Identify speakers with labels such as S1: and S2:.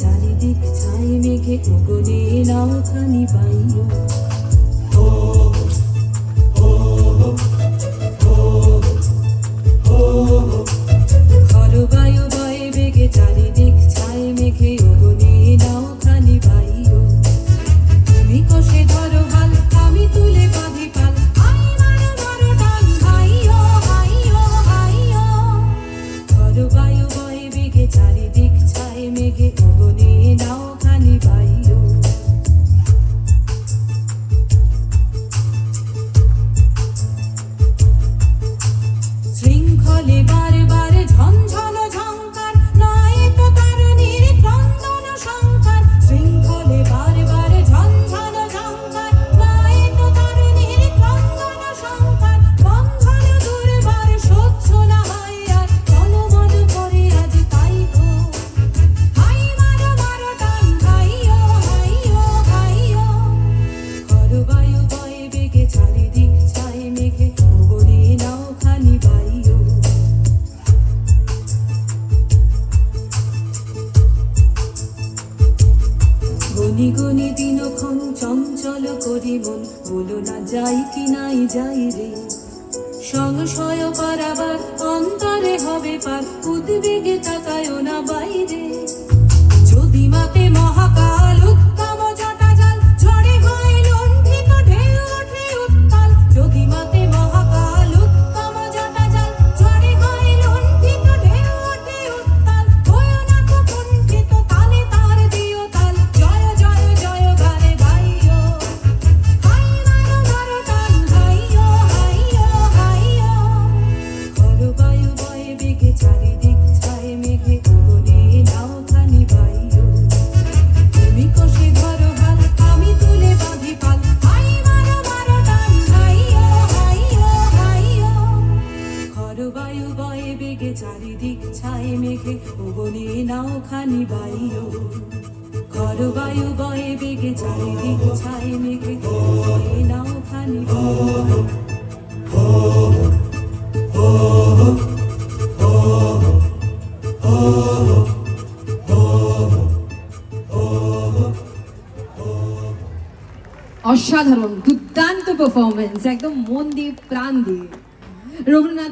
S1: চারিদিক ছাই মেঘে গগনে নাওখানি বাইও। খরবায়ু বয়ে বেগে চারিদিক ছাই মেঘে গগনে নাওখানি বাইও। তুমি কষে ধরো হাল, আমি তুলে বাঁধি পাল, আই মারো মারো টান, হাইয়ো হাইয়ো হাইয়ো। খরবায়ু বয়ে বেগে চারিদিক ছাই মেঘে গগনে নাওখানি বাইও। শৃঙ্খলে বারে বারে ঝনঝন ঝংকার, নয় তো তারুণীর ক্রন্দন সংকার। শৃঙ্খলে বারে বারে ঝনঝন ঝংকার, নয় তো তারুণীর ক্রন্দন সংকার। বন্ধন দুর্বার সহ্য না হয় আর, জনমন করে আজ তাই গো। হাই মারো মারো টান, হাইয়ো হাইয়ো হাইয়ো। খরবায়ু বয়ে বেগে চারিদিক ছাই মেঘে গগনে নাওখানি বাইও। গনি গনি দিনক্ষণ চঞ্চল করি মন, বলো না যাই কি নাই যাই রে। সংশয় পারাবার অন্তরে হবে পার, উদ্বেগে তাকায়ও না বাইরে। যদি মাতে মহাকাল উত্তম জটা জাল, ঝড়ে হয় লুণ্ঠিত ঢেউ ওঠে উত্তাল। যদি মাতে মহাকাল উত্তম জটা জাল, ঝড়ে হয় লুণ্ঠিত ঢেউ ওঠে উত্তাল। হয়ো না তো কুণ্ঠিত, তালে তার দিও তাল, জয় জয় জয় গানে গাইও। হাই মারো মারো টান, হাইয়ো হাইয়ো হাইয়ো। খরবায়ু বয়ে বেগে চারিদিক ছাই মেঘে গগনে নাওখানি বাইও। তুমি কষে ধরো হাল, আমি তুলে বাঁধি পাল, হাই মারো মারো টান, হাইয়ো হাইয়ো হাইয়ো। খরবায়ু বয়ে বেগে চারিদিক ছাই মেঘে গগনে নাওখানি বাইও। খরবায়ু বয়ে বেগে চারিদিক ছাই মেঘে গগনে নাওখানি বাইও।
S2: অসাধারণ দুর্দান্ত পারফরমেন্স, একদম মন দিয়ে প্রাণ দিয়ে রবীন্দ্রনাথ